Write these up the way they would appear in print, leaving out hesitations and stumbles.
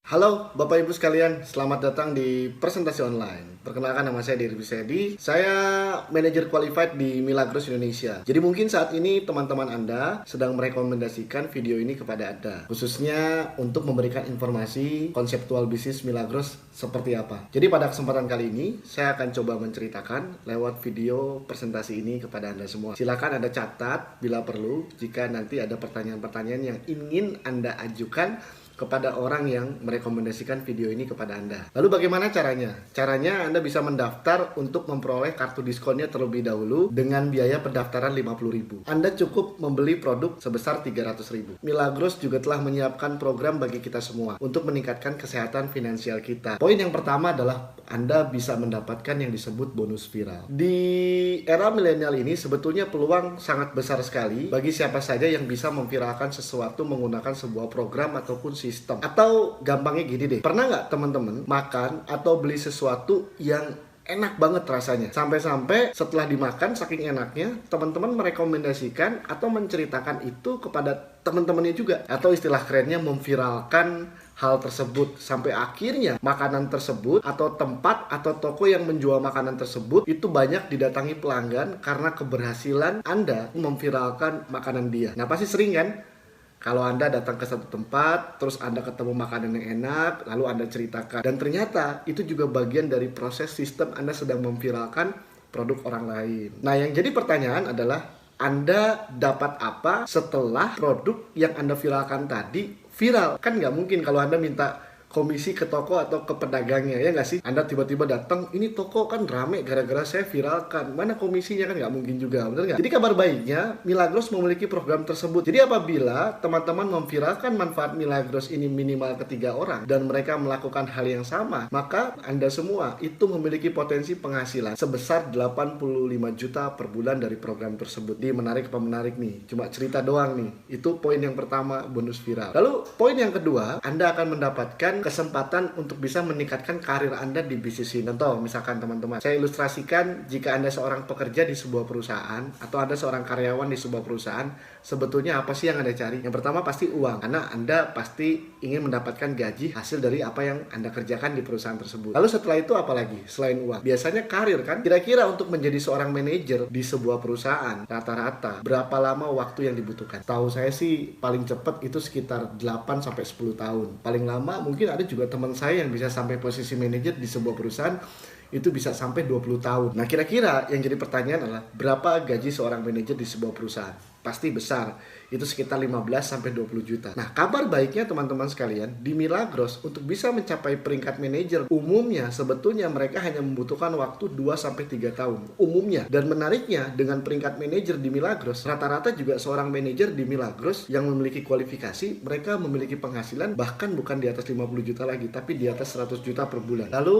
Halo Bapak Ibu sekalian, selamat datang di presentasi online. Perkenalkan, nama saya Dery Bisedi. Saya manajer qualified di Milagros Indonesia. Jadi mungkin saat ini teman-teman Anda sedang merekomendasikan video ini kepada Anda, khususnya untuk memberikan informasi konseptual bisnis Milagros seperti apa. Jadi pada kesempatan kali ini saya akan coba menceritakan lewat video presentasi ini kepada Anda semua. Silakan Anda catat bila perlu jika nanti ada pertanyaan-pertanyaan yang ingin Anda ajukan kepada orang yang merekomendasikan video ini kepada Anda. Lalu bagaimana caranya? Caranya Anda bisa mendaftar untuk memperoleh kartu diskonnya terlebih dahulu dengan biaya pendaftaran 50.000. Anda cukup membeli produk sebesar 300.000. Milagros juga telah menyiapkan program bagi kita semua untuk meningkatkan kesehatan finansial kita. Poin yang pertama adalah Anda bisa mendapatkan yang disebut bonus viral. Di era milenial ini sebetulnya peluang sangat besar sekali bagi siapa saja yang bisa memviralkan sesuatu menggunakan sebuah program ataupun sistem. Atau gampangnya gini deh, pernah nggak teman-teman makan atau beli sesuatu yang enak banget rasanya, sampai-sampai setelah dimakan saking enaknya teman-teman merekomendasikan atau menceritakan itu kepada teman-temannya juga, atau istilah kerennya memviralkan hal tersebut, sampai akhirnya makanan tersebut atau tempat atau toko yang menjual makanan tersebut itu banyak didatangi pelanggan karena keberhasilan Anda memviralkan makanan dia. Nah pasti sering kan? Kalau Anda datang ke satu tempat, terus Anda ketemu makanan yang enak, lalu Anda ceritakan. Dan ternyata itu juga bagian dari proses sistem Anda sedang memviralkan produk orang lain. Nah, yang jadi pertanyaan adalah, Anda dapat apa setelah produk yang Anda viralkan tadi viral? Kan nggak mungkin kalau Anda minta komisi ke toko atau ke pedagangnya, ya nggak sih? Anda tiba-tiba datang, ini toko kan rame gara-gara saya viralkan, mana komisinya? Kan nggak mungkin juga, bener nggak? Jadi kabar baiknya, Milagros memiliki program tersebut. Jadi apabila teman-teman memviralkan manfaat Milagros ini minimal ke 3 orang, dan mereka melakukan hal yang sama, maka Anda semua itu memiliki potensi penghasilan sebesar 85 juta per bulan dari program tersebut. Di menarik apa menarik nih? Cuma cerita doang nih. Itu poin yang pertama, bonus viral. Lalu poin yang kedua, Anda akan mendapatkan kesempatan untuk bisa meningkatkan karir Anda di bisnis ini. Contoh, misalkan teman-teman, saya ilustrasikan jika Anda seorang pekerja di sebuah perusahaan atau Anda seorang karyawan di sebuah perusahaan, sebetulnya apa sih yang Anda cari? Yang pertama pasti uang, karena Anda pasti ingin mendapatkan gaji hasil dari apa yang Anda kerjakan di perusahaan tersebut. Lalu setelah itu apa lagi selain uang? Biasanya karir kan? Kira-kira untuk menjadi seorang manajer di sebuah perusahaan, rata-rata berapa lama waktu yang dibutuhkan? Tahu saya sih paling cepat itu sekitar 8-10 tahun. Paling lama mungkin ada juga teman saya yang bisa sampai posisi manajer di sebuah perusahaan itu bisa sampai 20 tahun. Nah, kira-kira yang jadi pertanyaan adalah berapa gaji seorang manajer di sebuah perusahaan? Pasti besar. Itu sekitar 15-20 juta. Nah, kabar baiknya teman-teman sekalian, di Milagros untuk bisa mencapai peringkat manajer, umumnya sebetulnya mereka hanya membutuhkan waktu 2-3 tahun. Umumnya. Dan menariknya, dengan peringkat manajer di Milagros, rata-rata juga seorang manajer di Milagros yang memiliki kualifikasi, mereka memiliki penghasilan bahkan bukan di atas 50 juta lagi, tapi di atas 100 juta per bulan. Lalu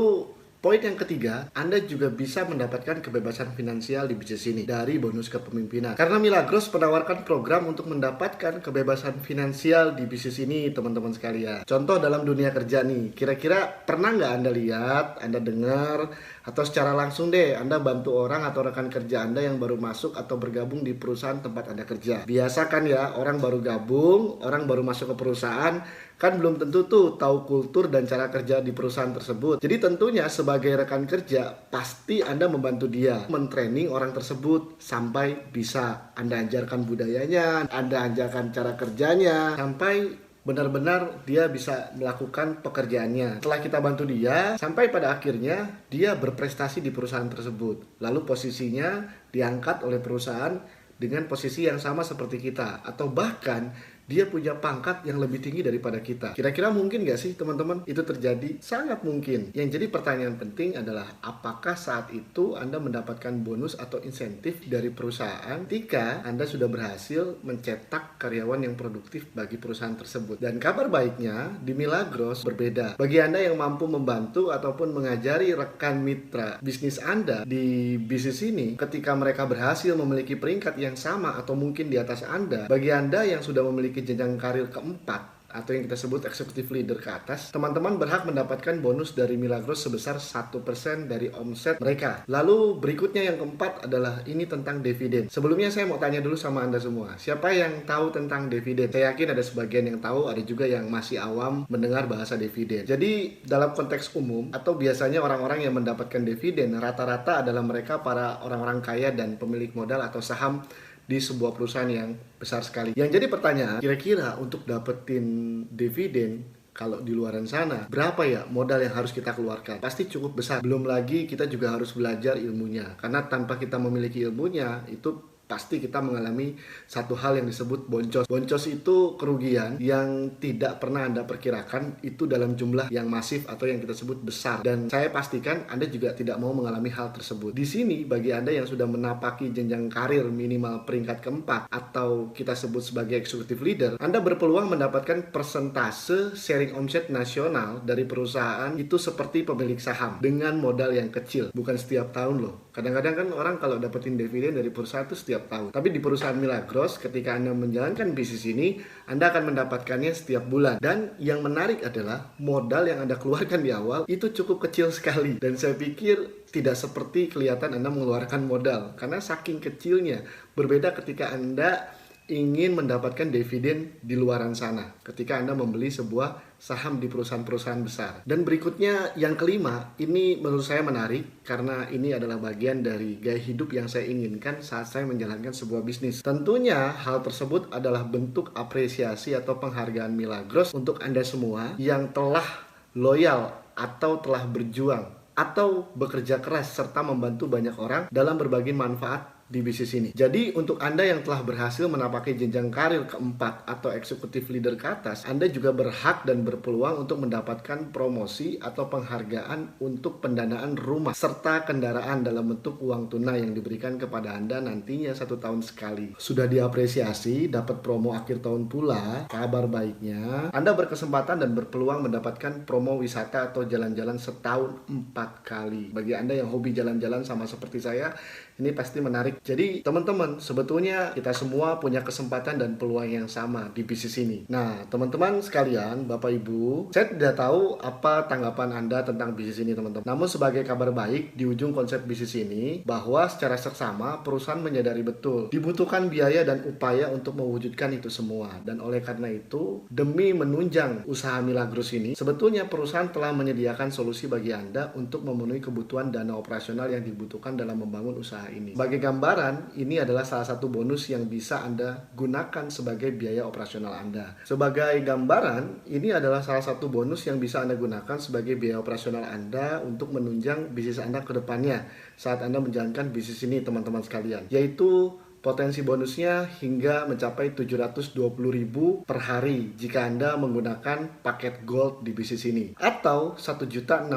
poin yang ketiga, Anda juga bisa mendapatkan kebebasan finansial di bisnis ini dari bonus kepemimpinan. Karena Milagros menawarkan program untuk mendapatkan kebebasan finansial di bisnis ini, teman-teman sekalian. Contoh dalam dunia kerja nih, kira-kira pernah nggak Anda lihat, Anda dengar, atau secara langsung deh, Anda bantu orang atau rekan kerja Anda yang baru masuk atau bergabung di perusahaan tempat Anda kerja. Biasa kan ya, orang baru gabung, orang baru masuk ke perusahaan, kan belum tentu tuh tahu kultur dan cara kerja di perusahaan tersebut. Jadi tentunya sebagai rekan kerja, pasti Anda membantu dia mentraining orang tersebut sampai bisa Anda ajarkan budayanya, Anda ajarkan cara kerjanya, sampai benar-benar dia bisa melakukan pekerjaannya. Setelah kita bantu dia, sampai pada akhirnya dia berprestasi di perusahaan tersebut. Lalu posisinya diangkat oleh perusahaan dengan posisi yang sama seperti kita, atau bahkan dia punya pangkat yang lebih tinggi daripada kita. Kira-kira mungkin gak sih teman-teman itu terjadi? Sangat mungkin. Yang jadi pertanyaan penting adalah, apakah saat itu Anda mendapatkan bonus atau insentif dari perusahaan ketika Anda sudah berhasil mencetak karyawan yang produktif bagi perusahaan tersebut? Dan kabar baiknya, di Milagros berbeda. Bagi Anda yang mampu membantu ataupun mengajari rekan mitra bisnis Anda di bisnis ini, ketika mereka berhasil memiliki peringkat yang sama atau mungkin di atas Anda, bagi Anda yang sudah memiliki jenjang karir keempat atau yang kita sebut executive leader ke atas, teman-teman berhak mendapatkan bonus dari Milagros sebesar 1% dari omset mereka. Lalu berikutnya yang keempat adalah ini tentang dividen. Sebelumnya saya mau tanya dulu sama Anda semua, siapa yang tahu tentang dividen? Saya yakin ada sebagian yang tahu, ada juga yang masih awam mendengar bahasa dividen. Jadi dalam konteks umum atau biasanya orang-orang yang mendapatkan dividen rata-rata adalah mereka para orang-orang kaya dan pemilik modal atau saham di sebuah perusahaan yang besar sekali. Yang jadi pertanyaan, kira-kira untuk dapetin dividen kalau di luaran sana, berapa ya modal yang harus kita keluarkan? Pasti cukup besar. Belum lagi kita juga harus belajar ilmunya. Karena tanpa kita memiliki ilmunya, itu pasti kita mengalami satu hal yang disebut boncos. Boncos itu kerugian yang tidak pernah Anda perkirakan, itu dalam jumlah yang masif atau yang kita sebut besar. Dan saya pastikan Anda juga tidak mau mengalami hal tersebut. Di sini bagi Anda yang sudah menapaki jenjang karir minimal peringkat keempat atau kita sebut sebagai executive leader, Anda berpeluang mendapatkan persentase sharing omset nasional dari perusahaan itu seperti pemilik saham dengan modal yang kecil. Bukan setiap tahun loh. Kadang-kadang kan orang kalau dapetin dividen dari perusahaan itu setiap tahun. Tapi di perusahaan Milagros, ketika Anda menjalankan bisnis ini, Anda akan mendapatkannya setiap bulan. Dan yang menarik adalah modal yang Anda keluarkan di awal itu cukup kecil sekali. Dan saya pikir tidak seperti kelihatan Anda mengeluarkan modal. Karena saking kecilnya, berbeda ketika Anda ingin mendapatkan dividen di luaran sana ketika Anda membeli sebuah saham di perusahaan-perusahaan besar. Dan berikutnya yang kelima, ini menurut saya menarik karena ini adalah bagian dari gaya hidup yang saya inginkan saat saya menjalankan sebuah bisnis. Tentunya hal tersebut adalah bentuk apresiasi atau penghargaan Milagros untuk Anda semua yang telah loyal atau telah berjuang atau bekerja keras serta membantu banyak orang dalam berbagi manfaat di bisnis ini. Jadi untuk Anda yang telah berhasil menapaki jenjang karir keempat atau executive leader ke atas, Anda juga berhak dan berpeluang untuk mendapatkan promosi atau penghargaan untuk pendanaan rumah serta kendaraan dalam bentuk uang tunai yang diberikan kepada Anda nantinya 1 tahun sekali. Sudah diapresiasi, dapat promo akhir tahun pula, kabar baiknya Anda berkesempatan dan berpeluang mendapatkan promo wisata atau jalan-jalan setahun 4 kali. Bagi Anda yang hobi jalan-jalan sama seperti saya, ini pasti menarik. Jadi teman-teman, sebetulnya kita semua punya kesempatan dan peluang yang sama di bisnis ini. Nah, teman-teman sekalian, Bapak Ibu, saya tidak tahu apa tanggapan Anda tentang bisnis ini, teman-teman. Namun sebagai kabar baik, di ujung konsep bisnis ini, bahwa secara seksama perusahaan menyadari betul dibutuhkan biaya dan upaya untuk mewujudkan itu semua. Dan oleh karena itu, demi menunjang usaha Milagros ini, sebetulnya perusahaan telah menyediakan solusi bagi Anda untuk memenuhi kebutuhan dana operasional yang dibutuhkan dalam membangun usaha ini. Sebagai gambaran, ini adalah salah satu bonus yang bisa Anda gunakan sebagai biaya operasional Anda. Sebagai gambaran, ini adalah salah satu bonus yang bisa Anda gunakan sebagai biaya operasional Anda untuk menunjang bisnis Anda ke depannya saat Anda menjalankan bisnis ini, teman-teman sekalian. Yaitu potensi bonusnya hingga mencapai 720.000 per hari jika Anda menggunakan paket gold di bisnis ini, atau 1.680.000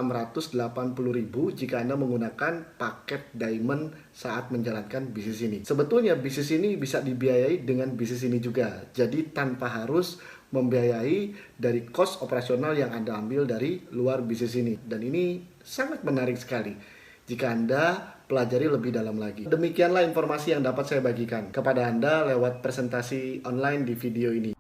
jika Anda menggunakan paket diamond saat menjalankan bisnis ini. Sebetulnya bisnis ini bisa dibiayai dengan bisnis ini juga, jadi tanpa harus membiayai dari cost operasional yang Anda ambil dari luar bisnis ini. Dan ini sangat menarik sekali jika Anda pelajari lebih dalam lagi. Demikianlah informasi yang dapat saya bagikan kepada Anda lewat presentasi online di video ini.